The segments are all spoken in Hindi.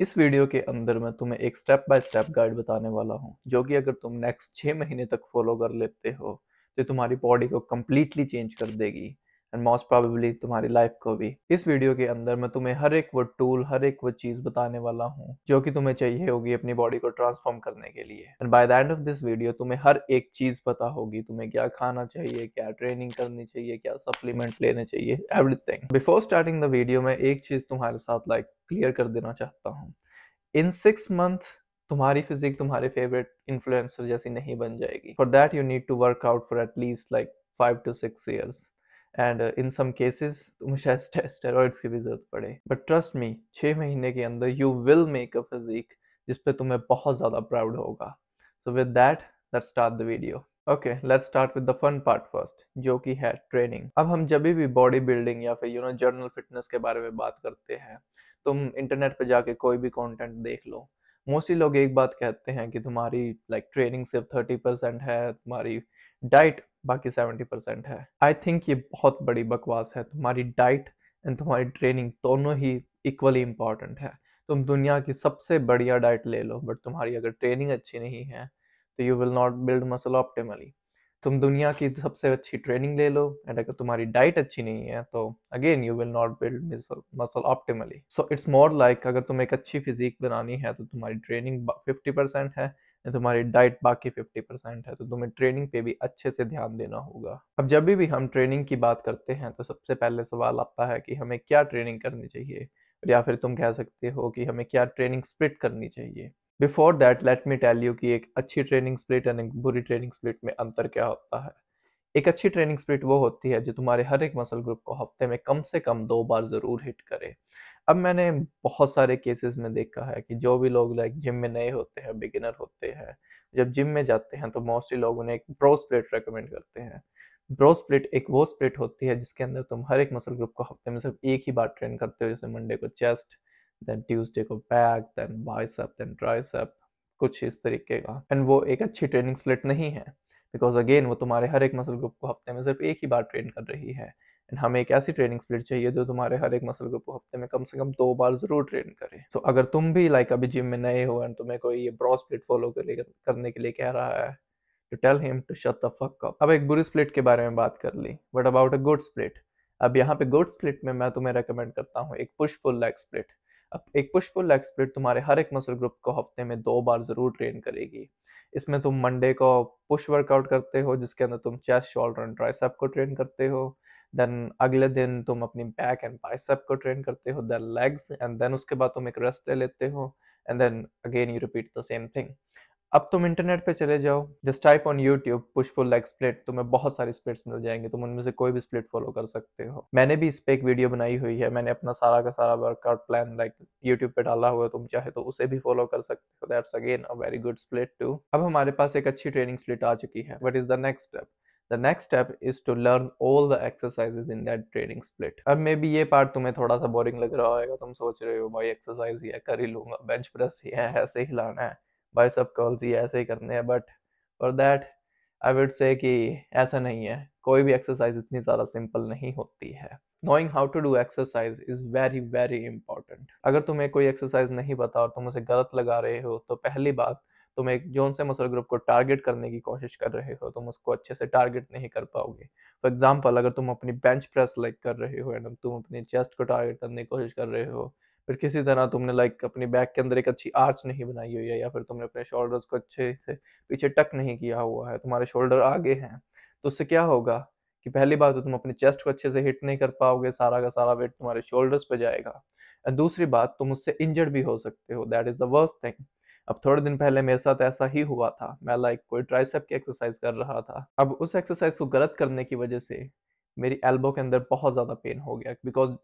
इस वीडियो के अंदर मैं तुम्हें एक स्टेप बाय स्टेप गाइड बताने वाला हूँ जो कि अगर तुम नेक्स्ट 6 महीने तक फॉलो कर लेते हो तो तुम्हारी बॉडी को कम्प्लीटली चेंज कर देगी एंड मोस्ट प्रोबेबली तुम्हारी लाइफ को भी। इस वीडियो के अंदर मैं तुम्हें हर एक वो टूल हर एक वो चीज़ बताने वाला हूँ जो कि तुम्हें चाहिए होगी अपनी बॉडी को ट्रांसफॉर्म करने के लिए। And bye the end of this video तुम्हें हर एक चीज़ पता होगी, तुम्हें क्या खाना चाहिए, क्या ट्रेनिंग करनी चाहिए, क्या सप्लीमेंट लेने चाहिए, everything. Before starting the video मैं एक चीज़ तुम्हारे साथ क्लियर कर देना चाहता हूँ। इन 6 मंथ तुम्हारी फिजिक तुम्हारे फेवरेट इन्फ्लुएंसर जैसी नहीं बन जाएगी। For that you need to work out for at least 5 to 6 years and in some cases तुम्हें शायद स्टेरॉइड्स की भी जरूरत पड़े, बट ट्रस्ट मी 6 महीने के अंदर you will make a physique जिस पे तुम्हें बहुत ज्यादा प्राउड होगा। So with that let's start the video. Okay, let's start with the fun part first, जो कि है ट्रेनिंग। अब हम जब भी बॉडी बिल्डिंग या फिर जनरल फिटनेस के बारे में बात करते हैं, तुम इंटरनेट पे जाके कोई भी कंटेंट देख लो, मोस्टली लोग एक बात कहते हैं कि तुम्हारी ट्रेनिंग सिर्फ 30% है, तुम्हारी डाइट बाकी 70% है। आई थिंक ये बहुत बड़ी बकवास है। तुम्हारी डाइट एंड तुम्हारी ट्रेनिंग दोनों ही इक्वली इम्पॉर्टेंट है। तुम दुनिया की सबसे बढ़िया डाइट ले लो, बट तुम्हारी अगर ट्रेनिंग अच्छी नहीं है तो you will not build muscle optimally. तुम दुनिया की सबसे अच्छी ट्रेनिंग ले लो एंड अगर तुम्हारी डाइट अच्छी नहीं है तो again you will not build muscle optimally. So it's more like अगर तुम्हें एक अच्छी फिजिक बनानी है तो तुम्हारी ट्रेनिंग 50% है, तुम्हारी डाइट बाकी 50% है, तो तुम्हें ट्रेनिंग पे भी अच्छे से ध्यान देना होगा। अब जब भी हम ट्रेनिंग की बात करते हैं तो सबसे पहले सवाल आता है कि हमें क्या ट्रेनिंग करनी चाहिए, या फिर तुम कह सकते हो कि हमें क्या ट्रेनिंग स्प्लिट करनी चाहिए। Before that let me tell you कि एक अच्छी ट्रेनिंग स्प्लिट एंड एक बुरी ट्रेनिंग स्प्लिट में अंतर क्या होता है। एक अच्छी ट्रेनिंग स्प्लिट वो होती है जो तुम्हारे हर एक मसल ग्रुप को हफ्ते में कम से कम 2 बार जरूर हिट करे। अब मैंने बहुत सारे केसेस में देखा है कि जो भी लोग जिम में नए होते हैं, बिगिनर होते हैं, जब जिम में जाते हैं तो मोस्टली लोग उन्हें एक ब्रो स्प्लिट रेकमेंड करते हैं। ब्रो स्प्लिट एक वो स्प्लिट होती है जिसके अंदर तुम हर एक मसल ग्रुप को हफ्ते में सिर्फ एक ही बार ट्रेन करते हो, जैसे मंडे को चेस्ट, देन ट्यूसडे को back, then bicep, then tricep, कुछ इस तरीके का। एंड वो एक अच्छी ट्रेनिंग स्प्लिट नहीं है, बिकॉज अगेन वो तुम्हारे हर एक मसल ग्रुप को हफ्ते में सिर्फ एक ही बार ट्रेन कर रही है। एंड हमें एक ऐसी ट्रेनिंग स्प्लिट चाहिए जो तुम्हारे हर एक मसल ग्रुप को हफ्ते में कम से कम 2 बार जरूर ट्रेन करे। तो अगर तुम भी अभी जिम में नए हो एंड तुम्हें कोई ये ब्रो स्प्लिट फॉलो करने के लिए कह रहा है, to tell him to shut the fuck up। अब एक बुरी स्प्लिट के बारे में बात कर ली, but about a good split. अब यहाँ पे गुड स्प्लिट में मैं तुम्हें रेकमेंड करता हूँ एक पुश पुल लेग स्प्लिट। अब एक पुश पुल लेग स्प्लिट तुम्हारे हर एक मसल ग्रुप को हफ्ते में 2 बार जरूर ट्रेन करेगी। इसमें तुम मंडे को पुश वर्कआउट करते हो जिसके अंदर तुम चेस्ट, शोल्डर एंड ट्राइसेप को ट्रेन करते हो। देन अगले दिन तुम अपनी बैक एंड बाइसेप को ट्रेन करते हो, देन लेग्स, एंड देन उसके बाद तुम एक रेस्ट ले लेते हो, and then again you repeat the same thing. अब तुम इंटरनेट पे चले जाओ, just type on YouTube push pull leg split, तुम्हें बहुत सारी स्प्लिट्स मिल जाएंगे, तुम उनमें से कोई भी स्प्लिट फॉलो कर सकते हो। मैंने भी इस पे एक वीडियो बनाई हुई है, मैंने अपना सारा का सारा वर्कआउट प्लान यूट्यूब पे डाला हुआ है, तुम चाहे तो उसे भी फॉलो कर सकते हो। That's again a very good split too. अब हमारे पास एक अच्छी ट्रेनिंग स्प्लिट आ चुकी है। What is the next step? The next step is to learn all the exercises in that training split. अब मे बी ये पार्ट तुम्हें थोड़ा सा बोरिंग लग रहा होगा, तुम सोच रहे हो भाई एक्सरसाइज ही है, कर ही लूंगा, बेंच प्रेस ही है, ऐसे ही लाना है, बाइसेप कर्ल्स ही ऐसे ही करने हैं। But for that I would say कि ऐसा नहीं है, कोई भी एक्सरसाइज इतनी ज़्यादा सिंपल नहीं होती है। Knowing how to do exercise is very very important. अगर तुम्हें कोई एक्सरसाइज नहीं पता और तुम उसे गलत लगा रहे हो तो पहली बात, तुम एक जोन से मसल ग्रुप को टारगेट करने की कोशिश कर रहे हो, तुम उसको अच्छे से टारगेट नहीं कर पाओगे। फॉर एग्जाम्पल, अगर तुम अपनी बेंच प्रेस कर रहे हो एंड तुम अपनी चेस्ट को टारगेट करने की कोशिश कर रहे हो, फिर किसी तरह तुमने अपनी बैक के अंदर एक अच्छी आर्च नहीं बनाई हुई है, या फिर तुमने अपने शोल्डर्स को अच्छे से पीछे टक नहीं किया हुआ है, तुम्हारे शोल्डर आगे हैं, तो उससे क्या होगा कि पहली बात तो तुम अपनी चेस्ट को अच्छे से हिट नहीं कर पाओगे, सारा का सारा वेट तुम्हारे शोल्डर्स पे जाएगा। और दूसरी बात, तुम उससे इंजर्ड भी हो सकते हो। That is the worst thing. अब थोड़े दिन पहले मेरे साथ ऐसा ही हुआ था। मैं कोई ट्राइसेप की एक्सरसाइज कर रहा था। अब उस एक्सरसाइज को गलत करने की वजह से मेरी एल्बो के अंदर बहुत ज्यादा पेन हो गया, because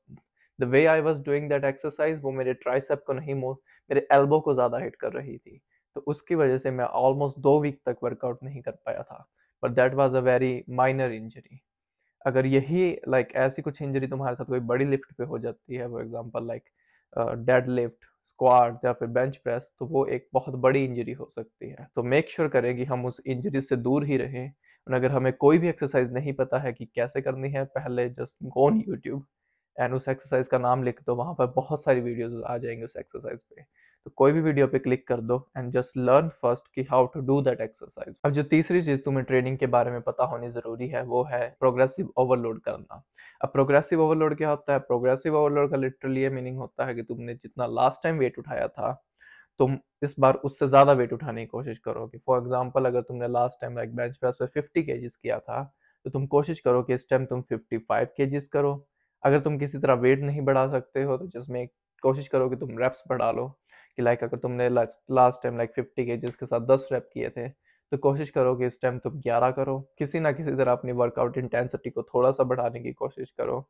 the way I was doing that exercise वो मेरे ट्राइसेप को नहीं, मेरे एल्बो को ज्यादा हिट कर रही थी। तो उसकी वजह से मैं ऑलमोस्ट 2 वीक तक वर्कआउट नहीं कर पाया था। But that was a very minor injury. अगर यही ऐसी कुछ इंजरी तुम्हारे साथ कोई बड़ी लिफ्ट पे हो जाती है, for example dead lift, squat या फिर बेंच प्रेस, तो वो एक बहुत बड़ी इंजरी हो सकती है। तो मेक श्योर करें कि हम उस इंजरी से दूर ही रहें। और अगर हमें कोई भी एक्सरसाइज नहीं पता है कि कैसे करनी है, पहले just go on YouTube and उस एक्सरसाइज का नाम लिख दो, वहाँ पर बहुत सारी वीडियोस आ जाएंगे उस एक्सरसाइज पे। तो कोई भी वीडियो पे क्लिक कर दो एंड जस्ट लर्न फर्स्ट कि how to do that exercise. अब जो तीसरी चीज तुम्हें ट्रेनिंग के बारे में पता होनी जरूरी है वो है प्रोग्रेसिव ओवरलोड करना। अब प्रोग्रेसिव ओवरलोड क्या होता है? प्रोग्रेसिव ओवरलोड का लिटरली ये मीनिंग होता है कि तुमने जितना लास्ट टाइम वेट उठाया था, तुम इस बार उससे ज्यादा वेट उठाने की कोशिश करोगे। फॉर एग्जाम्पल, अगर तुमने last time like bench press पे 50 केजीज किया था, तो तुम कोशिश करो कि इस टाइम तुम 55 केजीज करो। अगर तुम किसी तरह वेट नहीं बढ़ा सकते हो तो जिसमें कोशिश करो कि तुम रेप्स बढ़ा लो, कि लाइक अगर तुमने लास्ट टाइम लाइक 50 केजीज के साथ 10 रेप किए थे, तो कोशिश करो कि इस टाइम तुम 11 करो। किसी ना किसी तरह अपनी वर्कआउट इंटेंसिटी को थोड़ा सा बढ़ाने की कोशिश करो।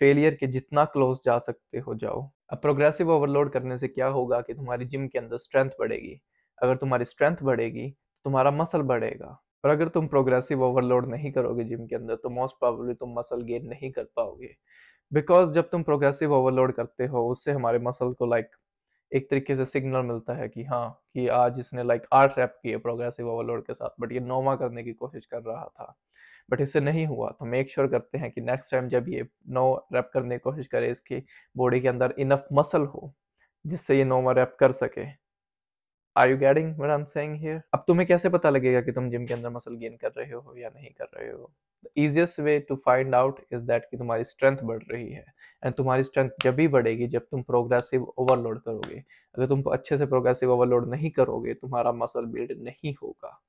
फेलियर के जितना क्लोज जा सकते हो जाओ। अब प्रोग्रेसिव ओवरलोड करने से क्या होगा कि तुम्हारी जिम के अंदर स्ट्रेंथ बढ़ेगी। अगर तुम्हारी स्ट्रेंथ बढ़ेगी तो तुम्हारा मसल बढ़ेगा। और अगर तुम प्रोग्रेसिव ओवरलोड नहीं करोगे जिम के अंदर, तो मोस्ट प्रोबेबली तुम मसल गेन नहीं कर पाओगे। बिकॉज जब तुम प्रोग्रेसिव ओवरलोड करते हो, उससे हमारे मसल को लाइक एक तरीके से सिग्नल मिलता है कि हाँ, कि आज इसने लाइक 8 रैप किए प्रोग्रेसिव ओवरलोड के साथ, बट ये 9वां करने की कोशिश कर रहा था, बट इससे नहीं हुआ। तो मेक श्योर करते हैं कि नेक्स्ट टाइम जब ये 9 रैप करने की कोशिश करे, इसकी बॉडी के अंदर इनफ मसल हो जिससे ये 9वां रैप कर सके। Are you getting what I am saying here? अब तुम्हें कैसे पता लगेगा कि तुम जिम के अंदर मसल गेन कर रहे हो या नहीं कर रहे हो? The easiest way to find out is that कि तुम्हारी स्ट्रेंथ बढ़ रही है। एंड तुम्हारी स्ट्रेंथ जब भी बढ़ेगी जब तुम प्रोग्रेसिव ओवरलोड करोगे। अगर तुम अच्छे से प्रोग्रेसिव ओवरलोड नहीं करोगे, तुम्हारा मसल बिल्ड नहीं होगा।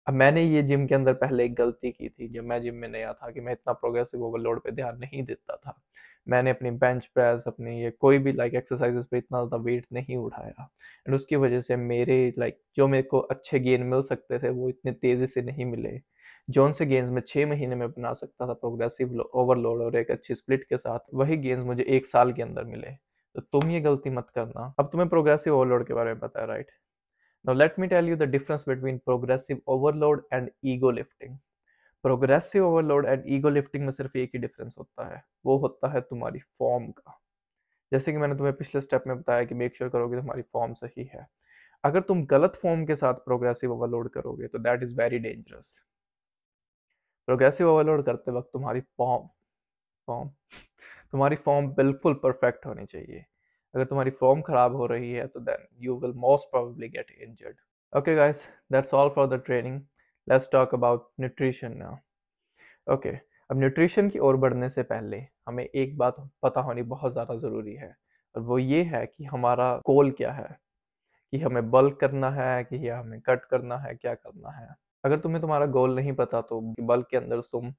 अब मैंने ये जिम के अंदर पहले एक गलती की थी, जब मैं जिम में नया था, कि मैं इतना प्रोग्रेसिव ओवरलोड पे ध्यान नहीं देता था। मैंने अपनी बेंच प्रेस, अपनी ये कोई भी लाइक एक्सरसाइजेस पे इतना ज़्यादा वेट नहीं उठाया, एंड उसकी वजह से मेरे लाइक जो मेरे को अच्छे गेन मिल सकते थे वो इतने तेज़ी से नहीं मिले। जौन से गेन्स मैं 6 महीने में बना सकता था प्रोग्रेसिव ओवरलोड और एक अच्छी स्प्लिट के साथ, वही गेन्स मुझे 1 साल के अंदर मिले। तो तुम ये गलती मत करना। अब तुम्हें प्रोग्रेसिव ओवरलोड के बारे में पता है, right? Now let me tell you the difference between progressive overload and ego lifting. Progressive overload and ego lifting में सिर्फ एक ही डिफरेंस होता है, वो होता है तुम्हारी फॉर्म का। जैसे कि मैंने तुम्हें पिछले स्टेप में बताया कि मेक श्योर करो कि तुम्हारी फॉर्म सही है। अगर तुम गलत फॉर्म के साथ प्रोग्रेसिव ओवरलोड करोगे तो that is very dangerous. Progressive overload करते वक्त तुम्हारी फॉर्म फॉर्म तुम्हारी फॉर्म बिल्कुल परफेक्ट होनी चाहिए। अगर तुम्हारी फॉर्म खराब हो रही है तो then you will most probably get injured. Okay guys, that's all for the training. Let's talk about nutrition now. Okay, अब न्यूट्रिशन की ओर बढ़ने से पहले हमें एक बात पता होनी बहुत ज़्यादा ज़रूरी है, और वो ये है कि हमारा गोल क्या है, कि हमें बल्क करना है कि या हमें कट करना है, क्या करना है। अगर तुम्हें तुम्हारा गोल नहीं पता तो बल्क के अंदर तुम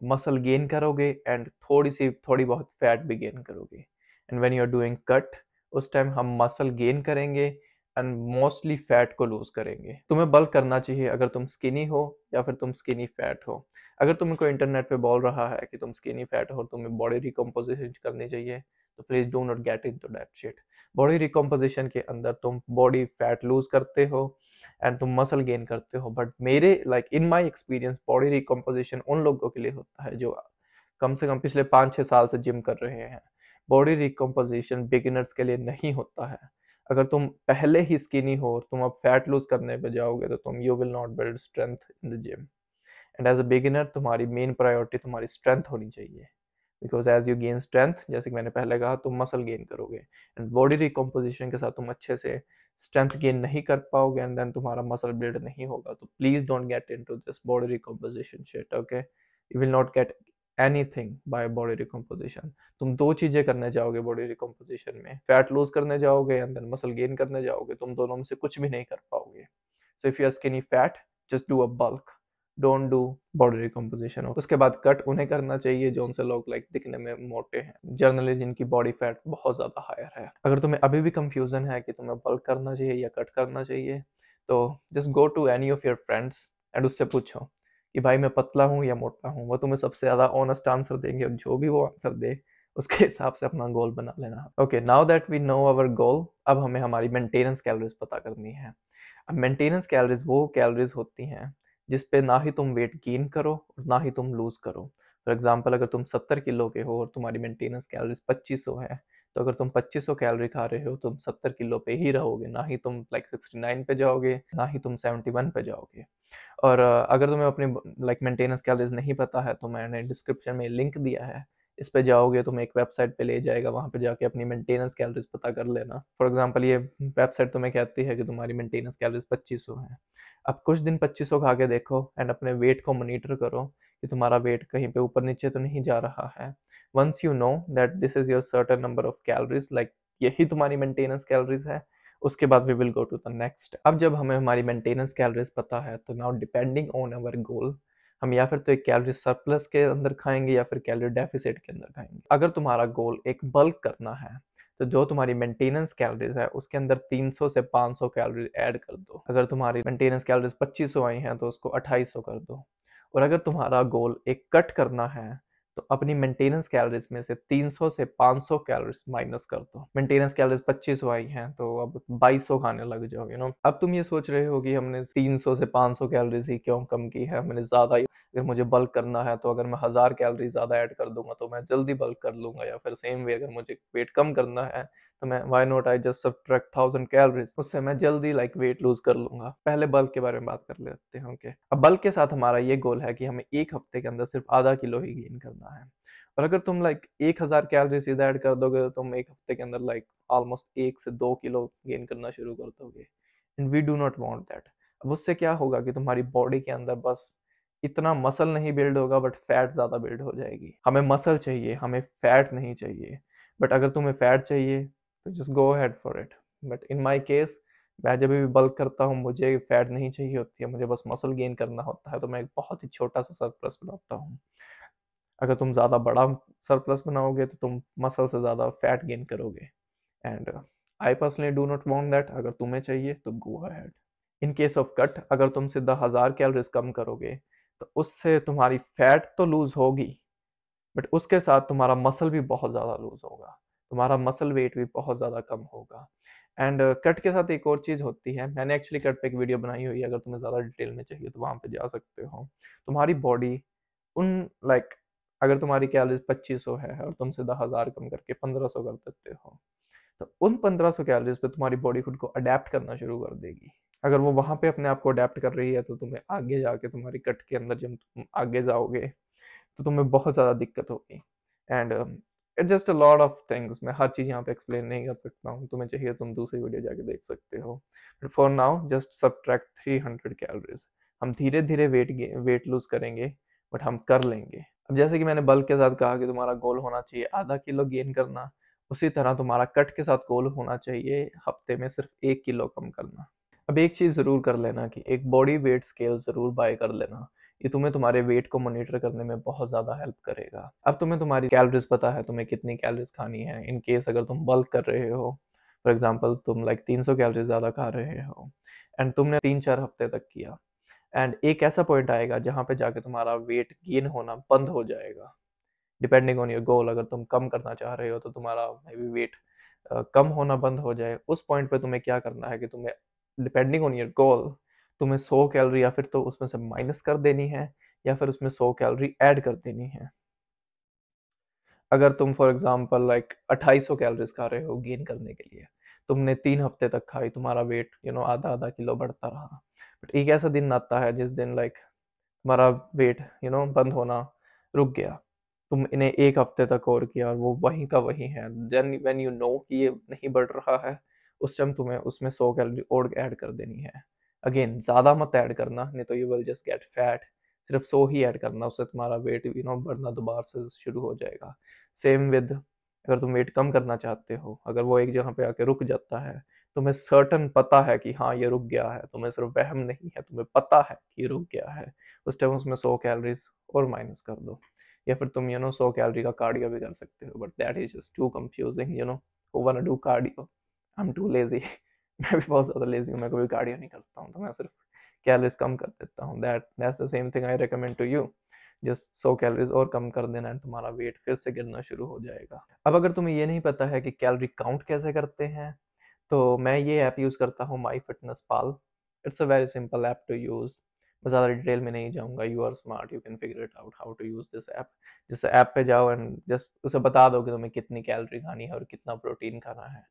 मसल गेन करोगे एंड थोड़ी बहुत फैट भी गेन करोगे। And when you are doing cut, उस टाइम हम मसल गेन करेंगे एंड मोस्टली फैट को लूज करेंगे। तुम्हें बल्क करना चाहिए अगर तुम स्किनी हो या फिर तुम स्किनी फैट हो। अगर तुम्हें कोई इंटरनेट पे बोल रहा है कि तुम स्किनी फैट हो और तुम्हें बॉडी रिकम्पोजिशन करनी चाहिए, तो please do not get into that shit. Body recomposition के अंदर तुम बॉडी फैट लूज करते हो एंड तुम मसल गेन करते हो। बट मेरे like in my experience body recomposition उन लोगों के लिए होता है जो कम से कम पिछले 5-6 साल से जिम कर रहे हैं। बॉडी रिकम्पोजिशन बिगिनर्स के लिए नहीं होता है। अगर तुम पहले ही स्किनी हो और तुम अब फैट लूज करने पे जाओगे तो तुम you will not build strength in the gym. And as a beginner तुम्हारी मेन प्रायोरिटी तुम्हारी स्ट्रेंथ होनी चाहिए, because as you gain strength, जैसे कि मैंने पहले कहा, तुम मसल गेन करोगे एंड बॉडी रिकम्पोजिशन के साथ तुम अच्छे से स्ट्रेंथ गेन नहीं कर पाओगे एंड देन तुम्हारा मसल बिल्ड नहीं होगा। तो please don't get into this body recomposition shit, okay? You will not get anything by body recomposition. तुम दो चीजें करने जाओगे बॉडी रिकम्पोजिशन में, फैट लूज करने जाओगे एंड देन मसल गेन करने जाओगे, तुम दोनों में से कुछ भी नहीं कर पाओगे। So if you are skinny fat, just do a bulk, don't do body recomposition. उसके बाद कट उन्हें करना चाहिए जो उनसे लोग लाइक दिखने में मोटे हैं, जनरली जिनकी बॉडी फैट बहुत ज्यादा हायर है। अगर तुम्हें अभी भी कंफ्यूजन है कि तुम्हें बल्क करना चाहिए या कट करना चाहिए, तो just go to any of your friends and उससे पूछो कि भाई मैं पतला हूँ या मोटा हूँ। वो तुम्हें सबसे ज्यादा ऑनेस्ट आंसर देंगे, और जो भी वो आंसर दे उसके हिसाब से अपना गोल बना लेना। Okay, now that we know our goal, अब हमें हमारी मेंटेनेंस कैलोरीज पता करनी है। अब मेंटेनेंस कैलोरीज वो कैलोरीज होती हैं जिस पे ना ही तुम वेट गेन करो और ना ही तुम लूज करो। फॉर एग्जाम्पल, अगर तुम 70 किलो के हो और तुम्हारी मेंटेनेंस कैलोरीज 2500 है, तो अगर तुम 2500 कैलोरी खा रहे हो तुम 70 किलो पे ही रहोगे, ना ही तुम लाइक 69 पे जाओगे, ना ही तुम 71 पे जाओगे। और अगर तुम्हें अपनी लाइक मेंटेनेंस कैलोरीज नहीं पता है तो मैंने डिस्क्रिप्शन में लिंक दिया है, इस पे जाओगे तुम्हें एक वेबसाइट पे ले जाएगा, वहाँ पे जाके अपनी मेंटेनेंस कैलोरीज पता कर लेना। फॉर एग्जांपल ये वेबसाइट तुम्हें कहती है कि तुम्हारी मेंटेनेंस कैलोरीज 2500 है। अब कुछ दिन 2500 खा के देखो एंड अपने वेट को मॉनिटर करो कि तुम्हारा वेट कहीं पे ऊपर नीचे तो नहीं जा रहा है। Once you know that this is your certain number of calories, like यही तुम्हारी मेंटेनेंस कैलोरीज है, उसके बाद we will go to the next. अब जब हमें हमारी मेंटेनेंस कैलोरीज पता है तो now depending on our goal हम या फिर तो एक कैलोरी सरप्लस के अंदर खाएंगे या फिर कैलोरी डेफिसिट के अंदर खाएंगे। अगर तुम्हारा गोल एक बल्क करना है तो जो तुम्हारी मेंटेनेंस कैलोरीज है उसके अंदर 300 से 500 कैलोरी ऐड कर दो। अगर तुम्हारी मेंटेनेंस कैलोरीज 2500 आई हैं तो उसको 2800 कर दो। और अगर तुम्हारा गोल एक कट करना है तो अपनी मेंटेनेंस कैलोरीज में से 300 से 500 कैलोरीज माइनस कर दो। मेंटेनेंस कैलोरीज 2500 आई हैं तो अब 2200 खाने लग जाओ, अब तुम ये सोच रहे हो कि हमने 300 से 500 कैलोरीज ही क्यों कम की है, हमने ज्यादा ही, अगर मुझे बल्क करना है तो अगर मैं 1000 कैलोरी ज्यादा ऐड कर दूंगा तो मैं जल्दी बल्क कर लूंगा, या फिर सेम वे अगर मुझे वेट कम करना है तो मैं why not I just subtract 1000 calories, उससे मैं जल्दी वेट लूज कर लूंगा। पहले बल्क के बारे में बात कर लेते हैं। ओके, अब बल्क के साथ हमारा ये गोल है कि हमें एक हफ्ते के अंदर सिर्फ आधा किलो ही गेन करना है। और अगर तुम 1000 कैलोरी सीधा ऐड कर दोगे तो तुम एक हफ्ते के अंदर ऑलमोस्ट 1 से 2 किलो गेन करना शुरू कर दोगे, and we do not want that. अब उससे क्या होगा कि तुम्हारी बॉडी के अंदर बस इतना मसल नहीं बिल्ड होगा बट फैट ज्यादा बिल्ड हो जाएगी। हमें मसल चाहिए, हमें फैट नहीं चाहिए। बट अगर तुम्हें फैट चाहिए तो just go ahead for it. But in my case मैं जब भी बल्क करता हूँ मुझे फैट नहीं चाहिए होती है, मुझे बस मसल गेन करना होता है, तो मैं एक बहुत ही छोटा सा सरप्लस बनाता हूँ। अगर तुम ज्यादा बड़ा सरप्लस बनाओगे तो तुम मसल से ज्यादा फैट गेन करोगे, and I personally do not want that. अगर तुम्हें चाहिए तो go ahead. In case of cut अगर तुम सीधा 1000 कैलोरीज कम करोगे तो उससे तुम्हारी फैट तो लूज होगी बट उसके साथ तुम्हारा मसल भी बहुत ज़्यादा लूज होगा, तुम्हारा मसल वेट भी बहुत ज़्यादा कम होगा। एंड कट के साथ एक और चीज़ होती है, मैंने एक्चुअली कट पे एक वीडियो बनाई हुई है, अगर तुम्हें ज़्यादा डिटेल में चाहिए तो वहाँ पे जा सकते हो। तुम्हारी बॉडी उन अगर तुम्हारी कैलोरीज 2500 है और तुम सीधा 1000 कम करके 1500 कर देते हो तो उन 1500 कैलोरीज पे तुम्हारी बॉडी खुद को अडेप्ट करना शुरू कर देगी। अगर वो वहां पे अपने आप को अडेप्ट कर रही है तो तुम्हें आगे जाके तुम्हारी कट के अंदर जब तुम आगे जाओगे तो तुम्हें बहुत ज़्यादा दिक्कत होगी। And it just a lot of things, मैं हर चीज़ यहाँ पे एक्सप्लेन नहीं कर सकता हूँ, तुम्हें चाहिए तुम दूसरी वीडियो जाके देख सकते हो। But for now just subtract 300 calories. हम धीरे धीरे वेट लूज करेंगे बट हम कर लेंगे। अब जैसे कि मैंने बल्क के साथ कहा कि तुम्हारा गोल होना चाहिए आधा किलो गेन करना, उसी तरह तुम्हारा कट के साथ गोल होना चाहिए हफ्ते में सिर्फ 1 किलो कम करना। अब एक चीज़ ज़रूर कर लेना कि एक बॉडी वेट स्केल ज़रूर बाय कर लेना, ये तुम्हें तुम्हारे वेट को मॉनिटर करने में बहुत ज़्यादा हेल्प करेगा। अब तुम्हें तुम्हारी कैलोरीज पता है, तुम्हें कितनी कैलोरीज खानी है। इन केस अगर तुम बल्क कर रहे हो, फॉर एग्जांपल तुम 300 कैलोरीज ज़्यादा खा रहे हो एंड तुमने 3-4 हफ्ते तक किया, एंड एक ऐसा पॉइंट आएगा जहाँ पे जाके तुम्हारा वेट गेन होना बंद हो जाएगा। डिपेंडिंग ऑन योर गोल, अगर तुम कम करना चाह रहे हो तो तुम्हारा मे बी वेट कम होना बंद हो जाए, उस पॉइंट पे तुम्हें क्या करना है कि तुम्हें डिपेंडिंग ऑन योर गोल तुम्हें 100 कैलोरी या फिर तो उसमें से माइनस कर देनी है या फिर उसमें 100 कैलोरी ऐड कर देनी है। अगर तुम फॉर एग्जांपल 2800 कैलोरीज खा रहे हो गेन करने के लिए, तुमने 3 हफ्ते तक खाई, तुम्हारा वेट आधा आधा किलो बढ़ता रहा, बट एक ऐसा दिन आता है जिस दिन तुम्हारा वेट बंद होना रुक गया, तुम इन्हें एक हफ्ते तक और किया और वो वहीं का वहीं है, देन व्हेन यू नो कि ये नहीं बढ़ रहा है, उस टाइम तुम्हें उसमें 100 कैलोरी और ऐड कर देनी है। अगेन ज़्यादा मत ऐड करना, नहीं तो you will just get fat. सिर्फ 100 ही ऐड करना, उससे तुम्हारा वेट बढ़ना दोबारा से शुरू हो जाएगा। सेम विद अगर तुम वेट कम करना चाहते हो, अगर वो एक जगह पे आके रुक जाता है, तुम्हें सर्टन पता है कि हाँ ये रुक गया है, तुम्हें सिर्फ वहम नहीं है, तुम्हें पता है कि ये रुक गया है, उस टाइम उसमें 100 कैलोरीज और माइनस कर दो। या फिर तुम 100 कैलोरी का कार्डियो भी कर सकते हो, but that is just too confusing. Who wanna do cardio, I am too lazy. मैं भी बहुत ज़्यादा लेजी हूँ, मैं कभी कार्डियो नहीं करता हूँ, तो मैं सिर्फ कैलोरीज कम कर देता हूँ। That's the same thing I recommend to you. Just 100 calories और कम कर देना एंड तुम्हारा वेट फिर से गिरना शुरू हो जाएगा। अब अगर तुम्हें ये नहीं पता है कि कैलोरी काउंट कैसे करते हैं, तो मैं ये ऐप यूज़ करता हूँ, MyFitnessPal. It's a very simple app to use. मैं ज़्यादा डिटेल में नहीं जाऊँगा, you are smart, you can figure it out how to use this app. जिस ऐप पे जाओ एंड जस्ट उसे बता दो कि तुम्हें कितनी कैलोरी खानी है और कितना प्रोटीन खाना है।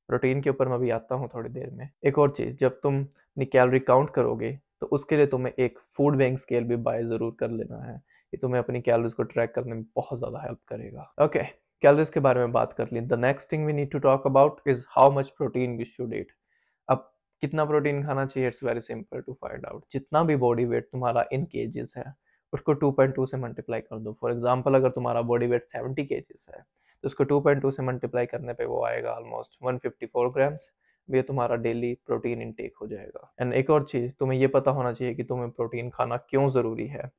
प्रोटीन के ऊपर मैं भी आता हूँ थोड़ी देर में। एक और चीज़, जब तुम अपनी कैलोरी काउंट करोगे तो उसके लिए तुम्हें एक फूड वेइंग स्केल भी बाय ज़रूर कर लेना है। ये तुम्हें अपनी कैलोरीज को ट्रैक करने में बहुत ज़्यादा हेल्प करेगा। ओके, कैलोरीज के बारे में बात कर ली। The next thing we need to talk about is how much protein we should eat. अब कितना प्रोटीन खाना चाहिए, it's very simple to find out. जितना भी बॉडी वेट तुम्हारा इन केजेस है उसको 2.2 से मल्टीप्लाई कर दो। फॉर एग्जांपल अगर तुम्हारा बॉडी वेट 70 केजेस है तो उसको 2.2 से मल्टीप्लाई करने पे वो आएगा ऑलमोस्ट 154 ग्राम्स। ये तुम्हारा डेली प्रोटीन इनटेक हो जाएगा। एंड एक और चीज़ तुम्हें ये पता होना चाहिए कि तुम्हें प्रोटीन खाना क्यों ज़रूरी है।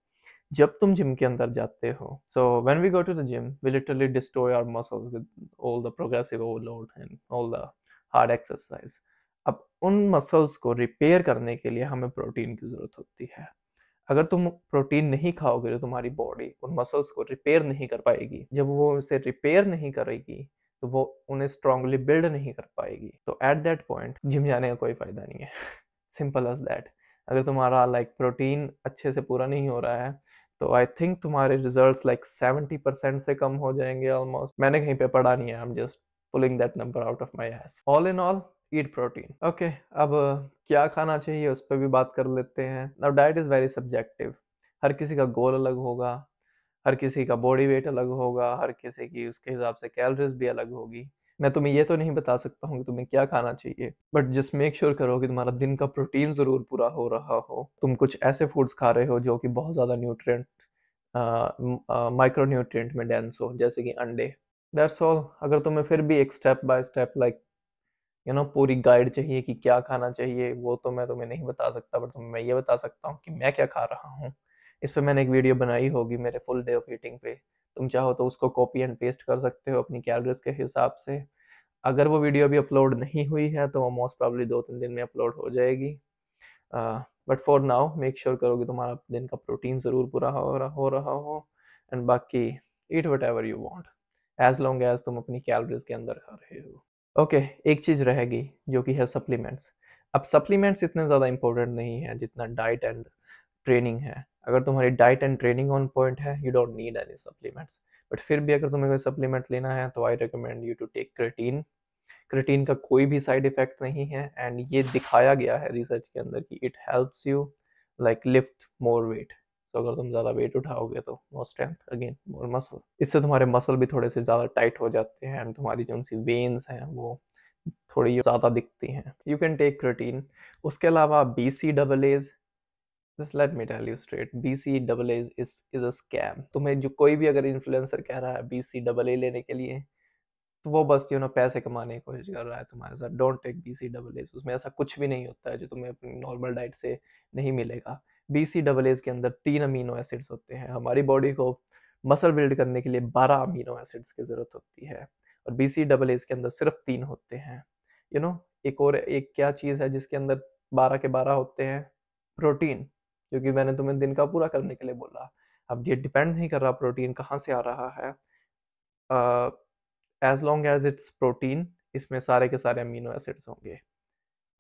जब तुम जिम के अंदर जाते हो, so when we go to the gym we literally destroy our muscles with all the progressive overload and all the hard exercise. अब उन मसल्स को रिपेयर करने के लिए हमें प्रोटीन की ज़रूरत होती है। अगर तुम प्रोटीन नहीं खाओगे तो तुम्हारी बॉडी उन मसल्स को रिपेयर नहीं कर पाएगी। जब वो उसे रिपेयर नहीं करेगी तो वो उन्हें स्ट्रांगली बिल्ड नहीं कर पाएगी। तो एट दैट पॉइंट जिम जाने का कोई फायदा नहीं है। Simple as that. अगर तुम्हारा प्रोटीन अच्छे से पूरा नहीं हो रहा है तो आई थिंक तुम्हारे रिजल्ट्स 70% से कम हो जाएंगे ऑलमोस्ट। मैंने कहीं पे पढ़ा नहीं है, I am just pulling that number out of my S. All in all, eat protein. Okay, अब क्या खाना चाहिए उस पर भी बात कर लेते हैं। अब डाइट इज़ वेरी सब्जेक्टिव। हर किसी का गोल अलग होगा, हर किसी का बॉडी वेट अलग होगा, हर किसी की उसके हिसाब से कैलोरीज भी अलग होगी। मैं तुम्हें ये तो नहीं बता सकता हूँ कि तुम्हें क्या खाना चाहिए, बट जस्ट मेक श्योर करो कि तुम्हारा दिन का प्रोटीन ज़रूर पूरा हो रहा हो। तुम कुछ ऐसे फूड्स खा रहे हो जो कि बहुत ज़्यादा न्यूट्रिएंट, माइक्रो न्यूट्रिएंट में डेंस हो, जैसे कि अंडे। That's all. अगर तुम्हें फिर भी एक स्टेप बाय स्टेप पूरी गाइड चाहिए कि क्या खाना चाहिए, वो तो मैं तुम्हें नहीं बता सकता, बट तुम्हें मैं ये बता सकता हूँ कि मैं क्या खा रहा हूँ। इस पे मैंने एक वीडियो बनाई होगी मेरे फुल डे ऑफ ईटिंग पे। तुम चाहो तो उसको कॉपी एंड पेस्ट कर सकते हो अपनी कैलोरीज के हिसाब से। अगर वो वीडियो अभी अपलोड नहीं हुई है तो वो मोस्ट प्रॉब्ली 2-3 दिन में अपलोड हो जाएगी। But for now make sure करो कि तुम्हारा दिन का प्रोटीन ज़रूर पूरा हो रहा हो। एंड बाकी eat whatever you want, as long as तुम अपनी कैलोरीज के अंदर खा रहे हो। ओके, एक चीज़ रहेगी जो कि है सप्लीमेंट्स। अब सप्लीमेंट्स इतने ज़्यादा इंपॉर्टेंट नहीं है जितना डाइट एंड ट्रेनिंग है। अगर तुम्हारी diet and training on point है, you don't need any supplements. But फिर भी अगर तुम्हें कोई सप्लीमेंट लेना है तो I recommend you to take creatine. Creatine का कोई भी साइड इफेक्ट नहीं है एंड ये दिखाया गया है रिसर्च के अंदर कि it helps you lift more weight. तो अगर तुम ज़्यादा वेट उठाओगे तो मोर स्ट्रेंथ, अगेन मोर मसल। इससे तुम्हारे मसल भी थोड़े से ज़्यादा टाइट हो जाते हैं एंड तुम्हारी जो उनसी वेन्स हैं वो थोड़ी ज़्यादा दिखती हैं। You can take creatine. उसके अलावा BCAAs, just let me tell you straight, BCAAs is a scam. तुम्हें जो कोई भी अगर इन्फ्लुएंसर कह रहा है BCAA लेने के लिए तो वो बस पैसे कमाने की कोशिश कर रहा है तुम्हारे साथ। Don't take BCAAs। उसमें ऐसा कुछ भी नहीं होता है जो तुम्हें अपनी नॉर्मल डाइट से नहीं मिलेगा। BCAAs के अंदर 3 अमीनो एसिड्स होते हैं। हमारी बॉडी को मसल बिल्ड करने के लिए 12 अमीनो एसिड्स की ज़रूरत होती है और BCAAs के अंदर सिर्फ 3 होते हैं। एक क्या चीज़ है जिसके अंदर 12 के 12 होते हैं? प्रोटीन, क्योंकि मैंने तुम्हें दिन का पूरा करने के लिए बोला। अब ये डिपेंड नहीं कर रहा प्रोटीन कहाँ से आ रहा है। As long as it's protein, इसमें सारे के सारे अमीनो एसिड्स होंगे।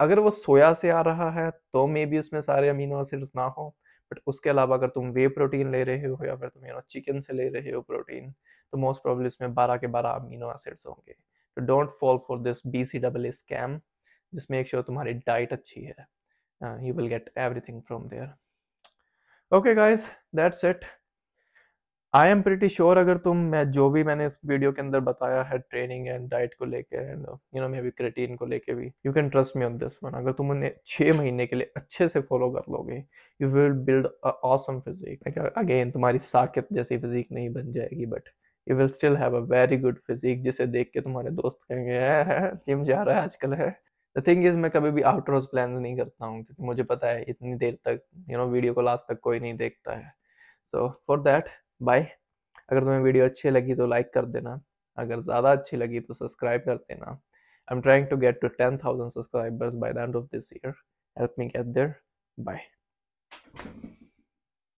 अगर वो सोया से आ रहा है तो मे बी उसमें सारे अमीनो एसिड्स ना हो, बट उसके अलावा अगर तुम वे प्रोटीन ले रहे हो या फिर तुम चिकन से ले रहे हो प्रोटीन, तो मोस्ट प्रोबेबली उसमें 12 के 12 अमीनो एसिड्स होंगे। तो don't fall for this BCAA scam. जिसमें एक श्योर तुम्हारी डाइट अच्छी है, you will get everything from there. Okay guys, that's it. I am pretty sure अगर मैं जो भी मैंने इस वीडियो के अंदर बताया है ट्रेनिंग एंड डाइट को लेके एंड मे बी क्रेटीन को लेके भी, you can trust me on this one. अगर तुम उन्हें 6 महीने के लिए अच्छे से फॉलो कर लोगे, you will build a awesome physique. Again तुम्हारी साकिब जैसी फिजिक नहीं बन जाएगी, but you will still have a very good physique जिसे देख के तुम्हारे दोस्त कहेंगे है जिम जा रहा है आजकल है। द थिंग इज मैं कभी भी आउटडोर्स प्लान नहीं करता हूँ क्योंकि मुझे पता है इतनी देर तक वीडियो को लास्ट तक कोई नहीं देखता है। So for that, bye. अगर तुम्हें वीडियो अच्छी लगी तो लाइक कर देना, अगर ज़्यादा अच्छी लगी तो सब्सक्राइब कर देना। I am trying to get to 10,000 subscribers by the end of this year. Help me get there. Bye.